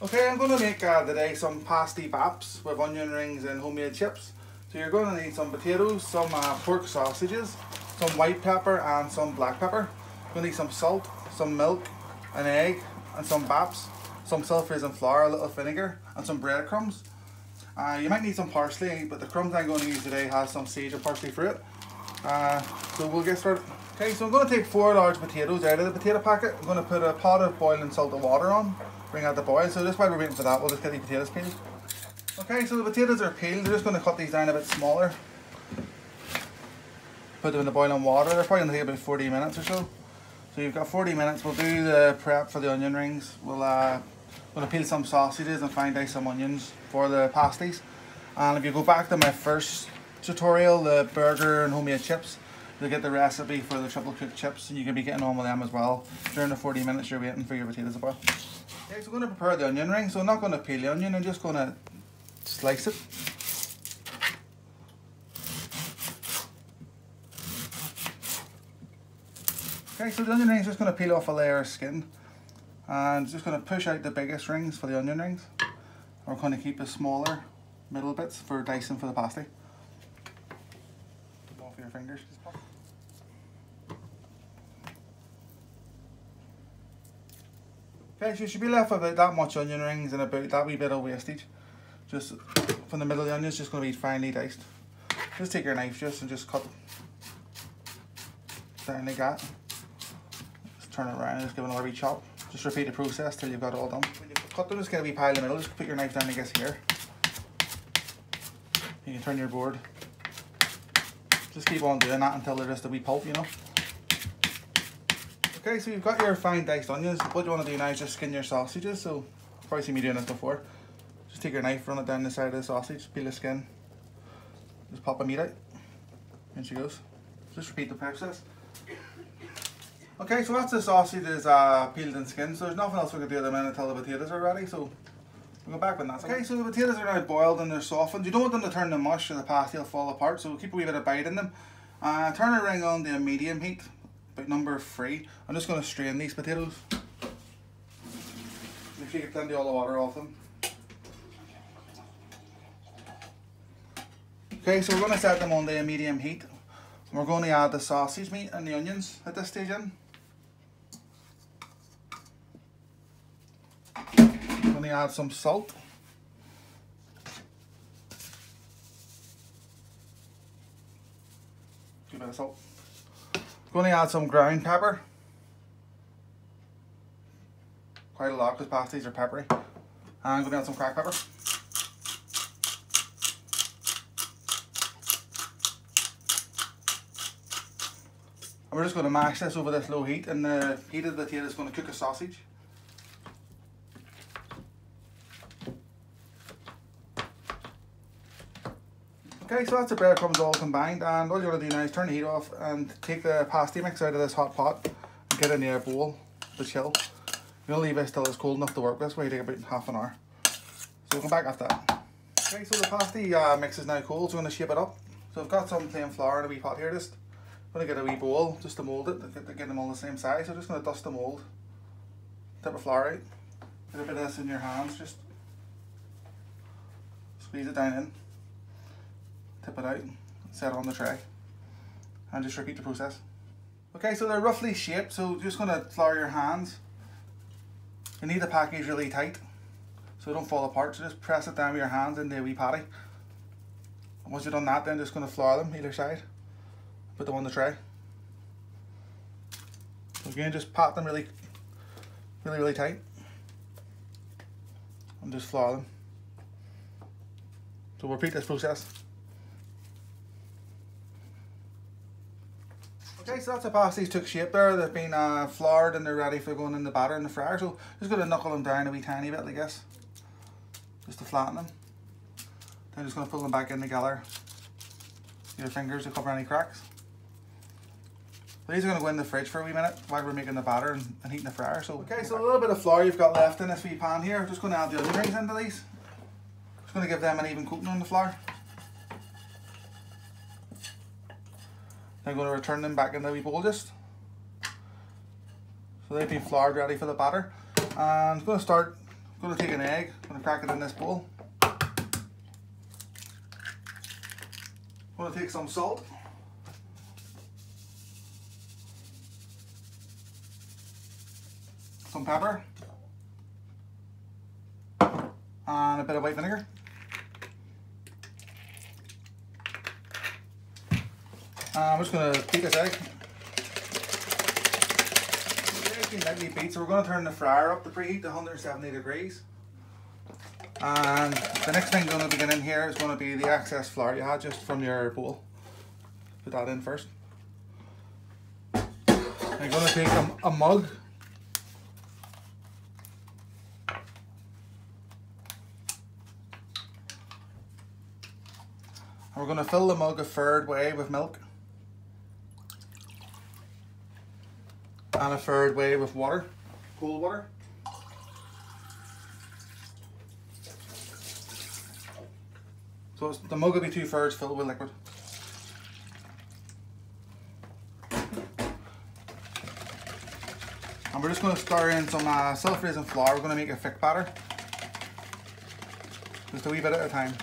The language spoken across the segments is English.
Okay, I'm going to make today some pasty baps with onion rings and homemade chips. So you're going to need some potatoes, some pork sausages, some white pepper and some black pepper. You're going to need some salt, some milk, an egg and some baps, some self-raising flour, a little vinegar and some breadcrumbs. You might need some parsley, but the crumbs I'm going to use today has some sage and parsley fruit. So we'll get started. Okay, so I'm going to take 4 large potatoes out of the potato packet. I'm going to put a pot of boiling salted water on, bring out the boil. So just while we're waiting for that, we'll just get the potatoes peeled. Okay, so the potatoes are peeled. We're just going to cut these down a bit smaller. Put them in the boiling water. They're probably going to take about 40 minutes or so. So you've got 40 minutes. We'll do the prep for the onion rings. We'll going to peel some sausages and fine dice some onions for the pasties. And if you go back to my first tutorial, the burger and homemade chips, you'll get the recipe for the triple cooked chips, and you can be getting on with them as well during the 40 minutes you're waiting for your potatoes to boil. Okay, so we're going to prepare the onion ring. So I'm not going to peel the onion, I'm just going to slice it. Okay, so the onion ring is just going to peel off a layer of skin, and just going to push out the biggest rings for the onion rings. We're going to keep the smaller middle bits for dicing for the pasty. Off your fingers. Okay, so you should be left with about that much onion rings and about that wee bit of wastage. Just from the middle of the onion, it's just going to be finely diced. Just take your knife and just cut down like that. Just turn it around and just give it another wee chop. Just repeat the process till you've got it all done. When you cut them, just get a wee pile in the middle. Just put your knife down, I guess, here. You can turn your board. Just keep on doing that until they're just a wee pulp, you know. Okay, so you've got your fine diced onions. What you want to do now is just skin your sausages. So you've probably seen me doing this before. Just take your knife, run it down the side of the sausage, peel the skin, just pop the meat out. In she goes. Just repeat the process. Okay, so that's the sausages peeled and skinned. So there's nothing else we can do at the minute until the potatoes are ready. So we'll go back when that's okay. So the potatoes are now boiled and they're softened. You don't want them to turn to mush or the pasty will fall apart. So keep a wee bit of bite in them. Turn the ring on to a medium heat. About number 3. I'm just going to strain these potatoes. Make sure you get plenty all the water off them. Okay, so we're going to set them on to a medium heat. And we're going to add the sausage meat and the onions at this stage in. I'm going to add some salt. A bit of salt. Going to add some ground pepper. Quite a lot because pasties are peppery. And I'm going to add some cracked pepper. And we're just going to mash this over this low heat, and the heat of the potato is going to cook a sausage. Okay, so that's the breadcrumbs all combined, and all you want to do now is turn the heat off and take the pasty mix out of this hot pot and get it in a bowl to chill. You're going to leave this till it's cold enough to work this way, take about half an hour. So we'll come back after that. Okay, so the pasty mix is now cold, so we're going to shape it up. So I've got some plain flour in a wee pot here. Just going to get a wee bowl just to mould it, to get them all the same size. So I'm just going to dust the mould, tip of flour out, get a bit of this in your hands, just squeeze it down in. Tip it out, set it on the tray, and just repeat the process. Okay, so they're roughly shaped, so you're just going to flour your hands. You need the package really tight so it don't fall apart, so just press it down with your hands into a wee patty. And once you've done that, then just going to flour them either side, put them on the tray. So again, just pat them really tight and just flour them. So repeat this process. Okay, so that's the pasties took shape there. They've been floured and they're ready for going in the batter in the fryer. So just going to knuckle them down a wee tiny bit, I guess, just to flatten them. Then just going to pull them back in together. Use your fingers to cover any cracks. So these are going to go in the fridge for a wee minute while we're making the batter and heating the fryer. So okay, so a little bit of flour you've got left in this wee pan here. Just going to add the onion rings into these. Just going to give them an even coating on the flour. I'm going to return them back in the wee bowl just. So they've been floured ready for the batter. And I'm going to start going to take an egg, going to crack it in this bowl. Going to take some salt. Some pepper. And a bit of white vinegar. I'm just going to beat this egg. Lightly beat, so we're going to turn the fryer up to preheat to 170 degrees. And the next thing going to be getting in here is going to be the excess flour you had just from your bowl. Put that in first. I'm going to take a mug. And we're going to fill the mug a third way with milk. And a third way with water, cold water. So the mug will be 2/3 filled with liquid. And we're just going to stir in some self-raising flour. We're going to make a thick batter. Just a wee bit at a time.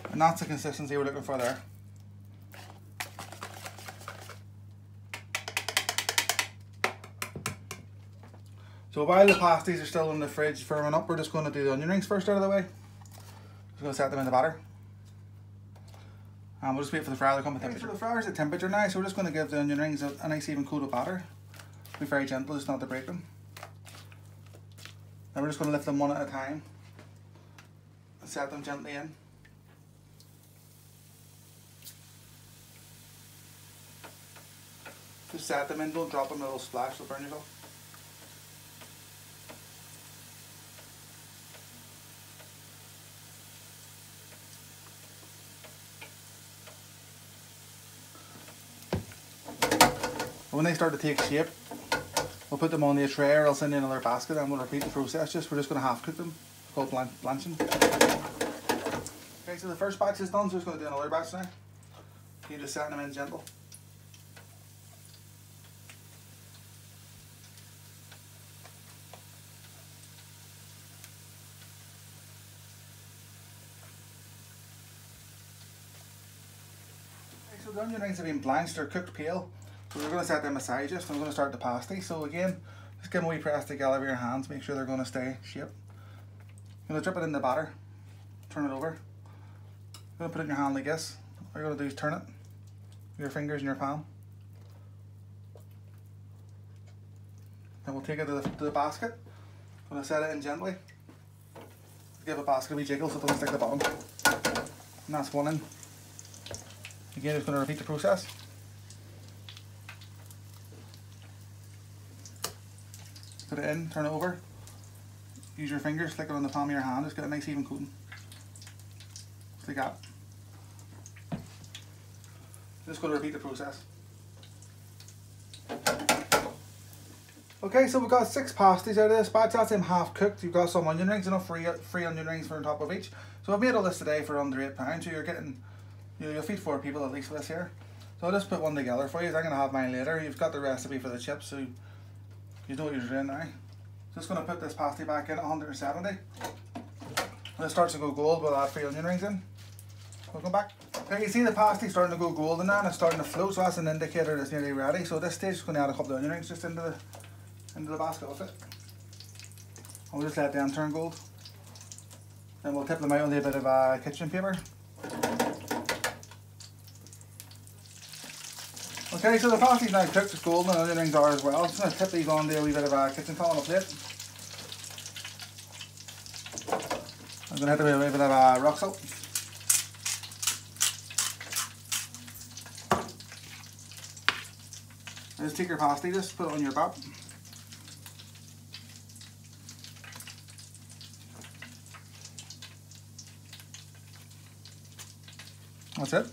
And that's the consistency we're looking for there. So while the pasties are still in the fridge firming up, we're just going to do the onion rings first out of the way. Just going to set them in the batter. And we'll just wait for the fryer to come to temperature. So the fryer's at temperature now, so we're just going to give the onion rings a nice even coat of batter. Be very gentle, just not to break them. Then we're just going to lift them one at a time and set them gently in. Just set them in, don't drop them, it'll splash, they'll burn yourself. When they start to take shape, we'll put them on the tray or else in another basket and we'll repeat the process. We're just going to half cook them. It's called blanching. Okay, so the first batch is done, so we're just going to do another batch now. You're just setting them in gentle. So the onion rings have been blanched or cooked pale, so we're going to set them aside just, and we're going to start the pasty. So again, just give them a wee press together with your hands, make sure they're going to stay shape. You're going to drip it in the batter, turn it over. You're going to put it in your hand like this. All you're going to do is turn it with your fingers in your palm. Then we'll take it to the basket. I'm going to set it in gently. Give a basket a wee jiggle so it doesn't stick to the bottom. And that's one in. Again, just going to repeat the process. Put it in, turn it over. Use your fingers, flick it on the palm of your hand, just get a nice even coating. Just like that. Just going to repeat the process. Okay, so we've got 6 pasties out of this batch. That's them half cooked. You've got some onion rings, enough free onion rings for on top of each. So I've made all this today for under £8, so you're getting, you'll feed 4 people at least with this here. So I'll just put one together for you. I'm going to have mine later. You've got the recipe for the chips, so you know what you're doing now. Just going to put this pasty back in at 170. When it starts to go gold, we'll add 3 onion rings in. Welcome back. Okay, you see the pasty starting to go golden now and it's starting to float, so that's an indicator it's nearly ready. So at this stage, just going to add a couple of onion rings just into the basket with it. And we'll just let them turn gold. Then we'll tip them out with a bit of kitchen paper. Okay, so the pasty's now cooked, it's golden, and onion rings are as well. I'm just going to tip these on to a wee bit of kitchen towel on a plate. I'm going to hit them with a wee bit of rock salt. And just take your pasty, just put it on your bap. That's it.